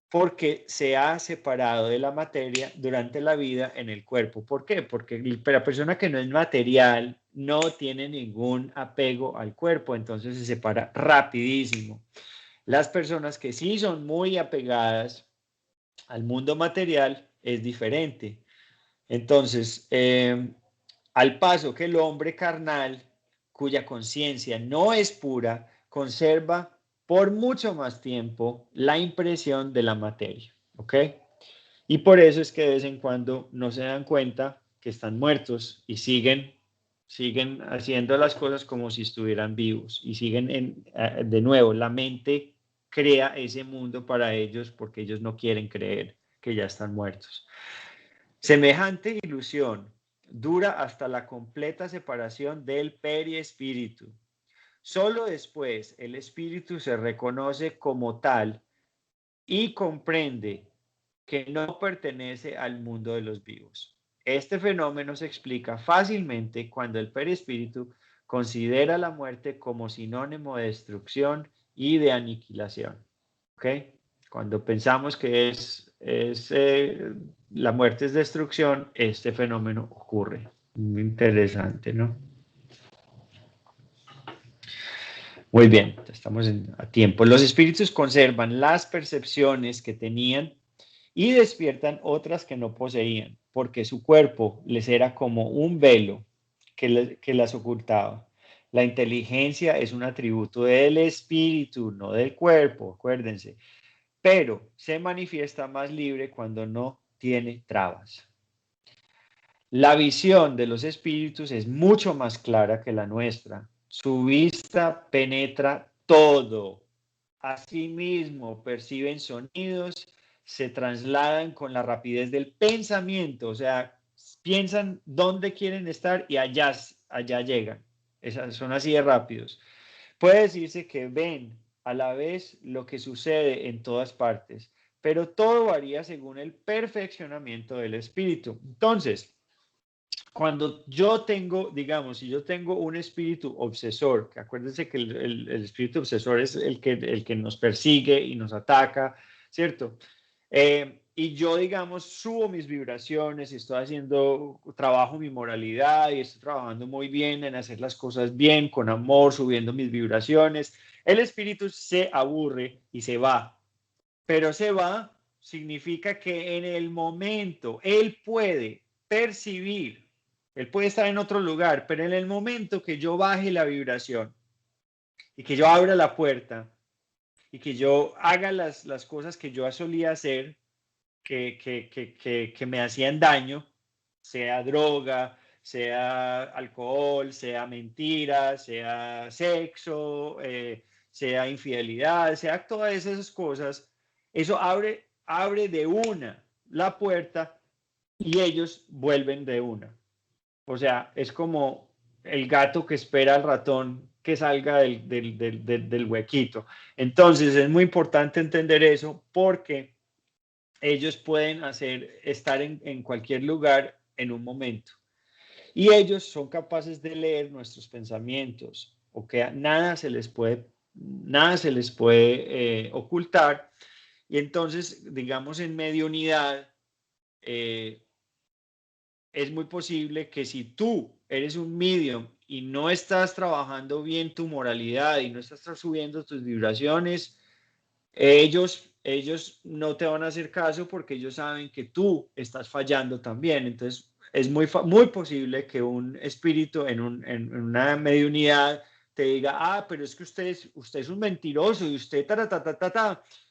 porque se ha separado de la materia durante la vida en el cuerpo. ¿Por qué? Porque la persona que no es material no tiene ningún apego al cuerpo, entonces se separa rapidísimo. Las personas que sí son muy apegadas al mundo material es diferente. Entonces, al paso que el hombre carnal, cuya conciencia no es pura, conserva por mucho más tiempo la impresión de la materia, ¿ok? Y por eso es que de vez en cuando no se dan cuenta que están muertos y siguen haciendo las cosas como si estuvieran vivos y siguen de nuevo, la mente crea ese mundo para ellos porque ellos no quieren creer que ya están muertos. Semejante ilusión dura hasta la completa separación del periespíritu. Solo después el espíritu se reconoce como tal y comprende que no pertenece al mundo de los vivos. Este fenómeno se explica fácilmente cuando el perispíritu considera la muerte como sinónimo de destrucción y de aniquilación. ¿Ok? Cuando pensamos que la muerte es destrucción, este fenómeno ocurre. Muy interesante, ¿no? Muy bien, estamos a tiempo. Los espíritus conservan las percepciones que tenían y despiertan otras que no poseían, porque su cuerpo les era como un velo que las ocultaba. La inteligencia es un atributo del espíritu, no del cuerpo, acuérdense, pero se manifiesta más libre cuando no tiene trabas. La visión de los espíritus es mucho más clara que la nuestra. Su vista penetra todo. Asimismo, perciben sonidos, se trasladan con la rapidez del pensamiento, o sea, piensan dónde quieren estar y allá llegan. Son así de rápidos. Puede decirse que ven a la vez lo que sucede en todas partes, pero todo varía según el perfeccionamiento del espíritu. Entonces, cuando yo tengo, digamos, si yo tengo un espíritu obsesor, que acuérdense que el espíritu obsesor es el que nos persigue y nos ataca, ¿cierto? Y yo, digamos, subo mis vibraciones y trabajo mi moralidad y estoy trabajando muy bien en hacer las cosas bien, con amor, subiendo mis vibraciones. El espíritu se aburre y se va, pero se va significa que en el momento él puede percibir. Él puede estar en otro lugar, pero en el momento que yo baje la vibración y que yo abra la puerta y que yo haga las cosas que yo solía hacer, que me hacían daño, sea droga, sea alcohol, sea mentira, sea sexo, sea infidelidad, sea todas esas cosas, eso abre de una la puerta y ellos vuelven de una. O sea, es como el gato que espera al ratón que salga del huequito. Entonces, es muy importante entender eso porque ellos pueden estar en cualquier lugar en un momento. Y ellos son capaces de leer nuestros pensamientos, o que nada se les puede ocultar. Y entonces, digamos, en mediunidad, es muy posible que si tú eres un medium y no estás trabajando bien tu moralidad y no estás subiendo tus vibraciones, ellos no te van a hacer caso porque ellos saben que tú estás fallando también. Entonces, es muy posible que un espíritu en una mediunidad te diga, pero es que usted es un mentiroso y usted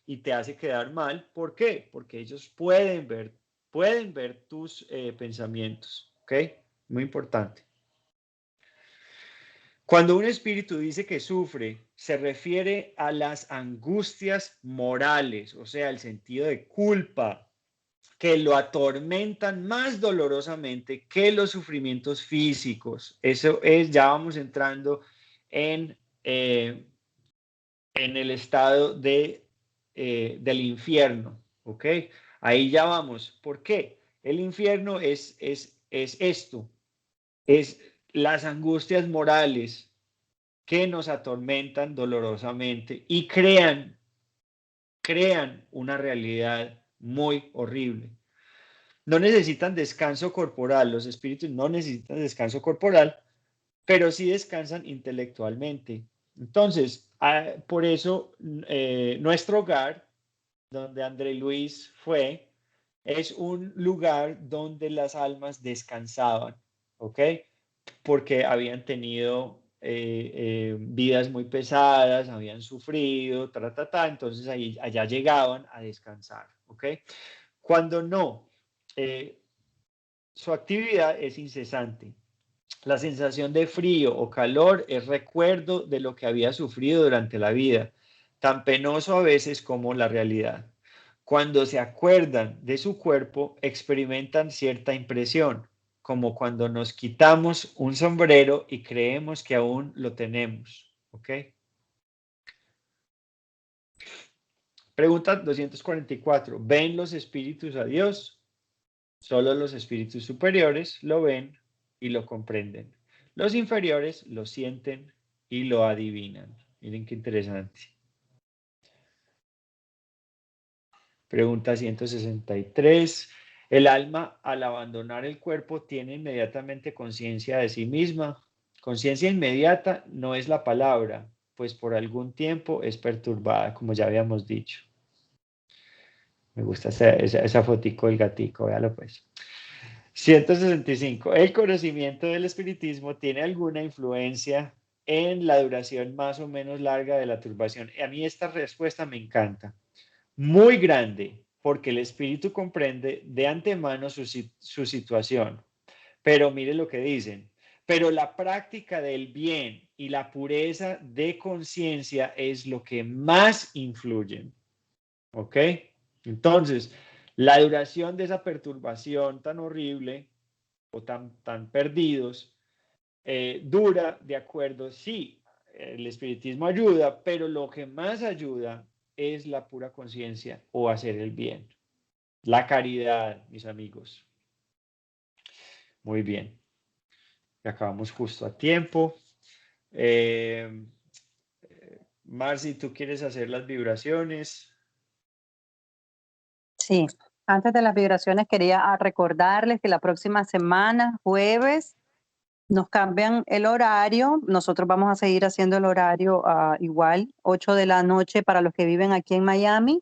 y te hace quedar mal. ¿Por qué? Porque ellos pueden ver tus pensamientos, ¿ok? Muy importante. Cuando un espíritu dice que sufre, se refiere a las angustias morales, o sea, el sentido de culpa, que lo atormentan más dolorosamente que los sufrimientos físicos. Eso es, ya vamos entrando en el estado del infierno, ¿ok? Ahí ya vamos. ¿Por qué? El infierno es esto, es las angustias morales que nos atormentan dolorosamente y crean una realidad muy horrible. No necesitan descanso corporal, los espíritus no necesitan descanso corporal, pero sí descansan intelectualmente. Entonces, por eso nuestro hogar, donde André Luis fue, es un lugar donde las almas descansaban, ¿ok? Porque habían tenido vidas muy pesadas, habían sufrido, entonces allá llegaban a descansar, ¿ok? Cuando no, su actividad es incesante. La sensación de frío o calor es recuerdo de lo que había sufrido durante la vida, tan penoso a veces como la realidad. Cuando se acuerdan de su cuerpo, experimentan cierta impresión, como cuando nos quitamos un sombrero y creemos que aún lo tenemos. ¿Ok? Pregunta 244. ¿Ven los espíritus a Dios? Solo los espíritus superiores lo ven y lo comprenden. Los inferiores lo sienten y lo adivinan. Miren qué interesante. Pregunta 163. El alma, al abandonar el cuerpo, tiene inmediatamente conciencia de sí misma. Conciencia inmediata no es la palabra, pues por algún tiempo es perturbada, como ya habíamos dicho. Me gusta esa fotico del gatico, véalo pues. 165. ¿El conocimiento del espiritismo tiene alguna influencia en la duración más o menos larga de la turbación? A mí esta respuesta me encanta. Muy grande, porque el espíritu comprende de antemano su situación. Pero mire lo que dicen. Pero la práctica del bien y la pureza de conciencia es lo que más influyen. ¿Ok? Entonces, la duración de esa perturbación tan horrible o tan perdidos, dura de acuerdo, sí, el espiritismo ayuda, pero lo que más ayuda es la pura conciencia o hacer el bien. La caridad, mis amigos. Muy bien. Acabamos justo a tiempo. Marci, ¿tú quieres hacer las vibraciones? Sí, antes de las vibraciones quería recordarles que la próxima semana, jueves, nos cambian el horario. Nosotros vamos a seguir haciendo el horario igual, 8 de la noche para los que viven aquí en Miami,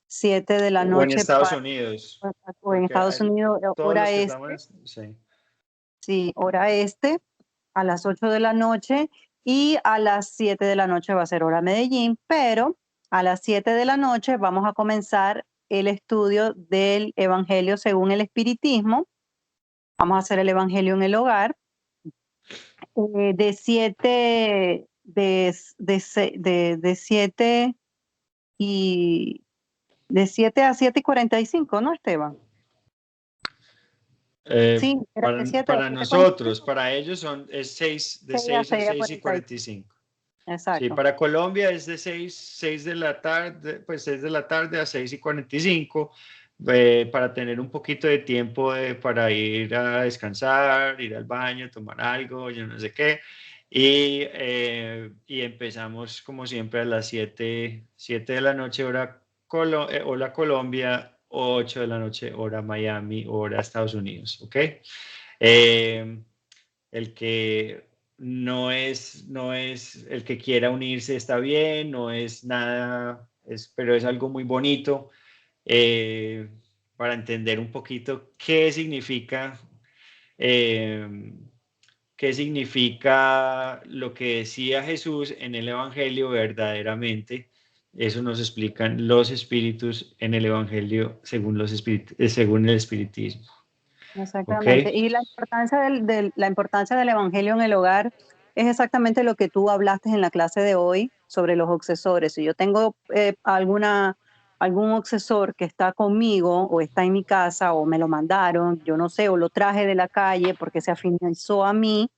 7 de la O en noche Estados Unidos. o en Estados Unidos, Todos hora los que este. estamos, sí. Sí, hora este, a las 8 de la noche, y a las 7 de la noche va a ser hora Medellín, pero a las 7 de la noche vamos a comenzar el estudio del Evangelio según el Espiritismo. Vamos a hacer el Evangelio en el hogar, de 7 de 7 y de 7 a 7:45, ¿no, Esteban? Sí, era de 7 a Para nosotros, 7:45, para ellos es 6, de 6 a 6 a 6 a 6 y 45. 45. Sí, Exacto. para Colombia es de 6 de la tarde, pues 6 de la tarde a 6 y 45, para tener un poquito de tiempo para ir a descansar, ir al baño, tomar algo, yo no sé qué. Y empezamos como siempre a las 7 de la noche, hora Colombia, 8 de la noche, hora Miami, hora Estados Unidos, ¿ok? Eh, el que no es el que quiera unirse está bien, no es nada, pero es algo muy bonito eh, para entender un poquito qué significa qué significa lo que decía Jesús en el Evangelio verdaderamente. Eso nos explican los espíritus en el Evangelio según según el espiritismo. Exactamente. ¿Ok? Y la importancia del evangelio en el hogar es exactamente lo que tú hablaste en la clase de hoy sobre los obsesores. Si yo tengo algún obsesor que está conmigo o está en mi casa o me lo mandaron, yo no sé, o lo traje de la calle porque se afinizó a mí,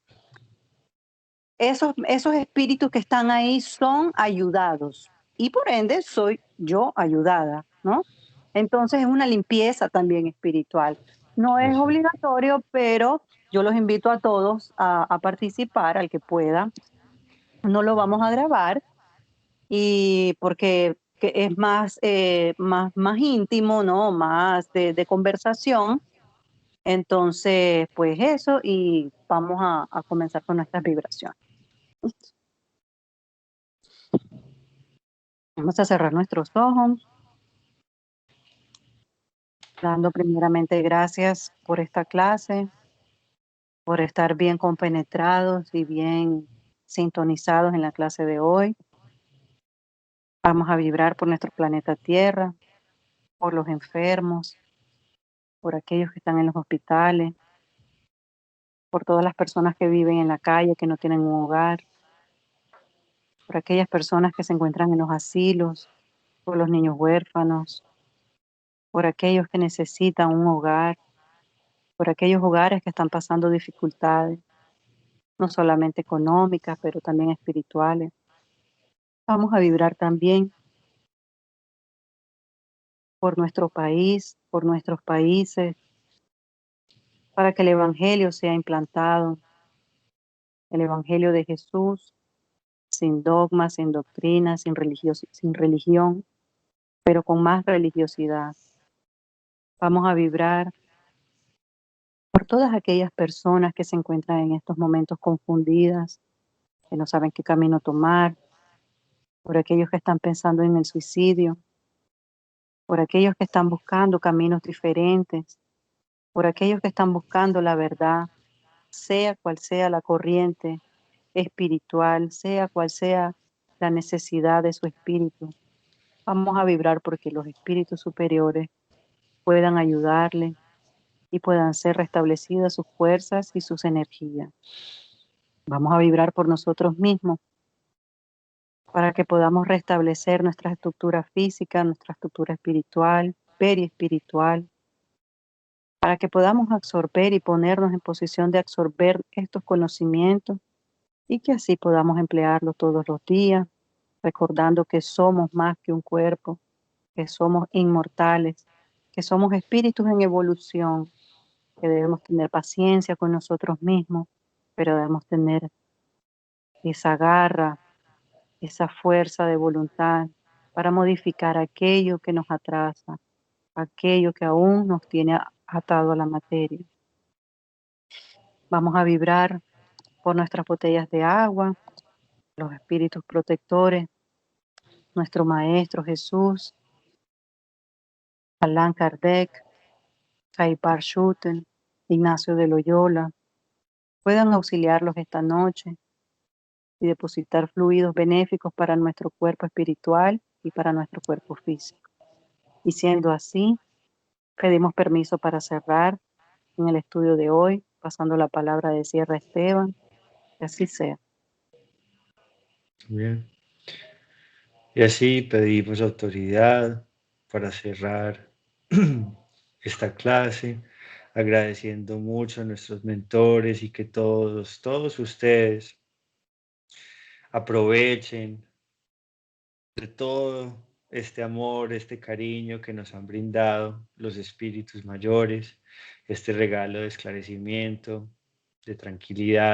esos espíritus que están ahí son ayudados y por ende soy yo ayudada, ¿no? Entonces es una limpieza también espiritual. No es Eso. obligatorio, pero yo los invito a todos a participar, al que pueda. No lo vamos a grabar y porque es más íntimo, ¿no? Más de conversación. Entonces, pues eso, y vamos a comenzar con nuestras vibraciones. Vamos a cerrar nuestros ojos, dando primeramente gracias por esta clase, por estar bien compenetrados y bien sintonizados en la clase de hoy. Vamos a vibrar por nuestro planeta Tierra, por los enfermos, por aquellos que están en los hospitales, por todas las personas que viven en la calle, que no tienen un hogar, por aquellas personas que se encuentran en los asilos, por los niños huérfanos, por aquellos que necesitan un hogar, por aquellos hogares que están pasando dificultades, no solamente económicas, pero también espirituales. Vamos a vibrar también por nuestro país, por nuestros países, para que el Evangelio sea implantado, el Evangelio de Jesús, sin dogmas, sin doctrinas, sin religión, pero con más religiosidad. Vamos a vibrar por todas aquellas personas que se encuentran en estos momentos confundidas, que no saben qué camino tomar, por aquellos que están pensando en el suicidio, por aquellos que están buscando caminos diferentes, por aquellos que están buscando la verdad, sea cual sea la corriente espiritual, sea cual sea la necesidad de su espíritu. Vamos a vibrar porque los espíritus superiores puedan ayudarle y puedan ser restablecidas sus fuerzas y sus energías. Vamos a vibrar por nosotros mismos para que podamos restablecer nuestra estructura física, nuestra estructura espiritual, periespiritual, para que podamos absorber y ponernos en posición de absorber estos conocimientos y que así podamos emplearlos todos los días, recordando que somos más que un cuerpo, que somos inmortales, que somos espíritus en evolución, que debemos tener paciencia con nosotros mismos, pero debemos tener esa garra, esa fuerza de voluntad para modificar aquello que nos atrasa, aquello que aún nos tiene atado a la materia. Vamos a vibrar por nuestras botellas de agua, los espíritus protectores, nuestro Maestro Jesús, Allan Kardec, Saipar Schuten, Ignacio de Loyola, puedan auxiliarlos esta noche y depositar fluidos benéficos para nuestro cuerpo espiritual y para nuestro cuerpo físico. Y siendo así, pedimos permiso para cerrar en el estudio de hoy, pasando la palabra de cierre a Esteban, que así sea. Bien. Y así pedimos autoridad para cerrar esta clase, agradeciendo mucho a nuestros mentores y que todos ustedes aprovechen de todo este amor, este cariño que nos han brindado los espíritus mayores, este regalo de esclarecimiento, de tranquilidad.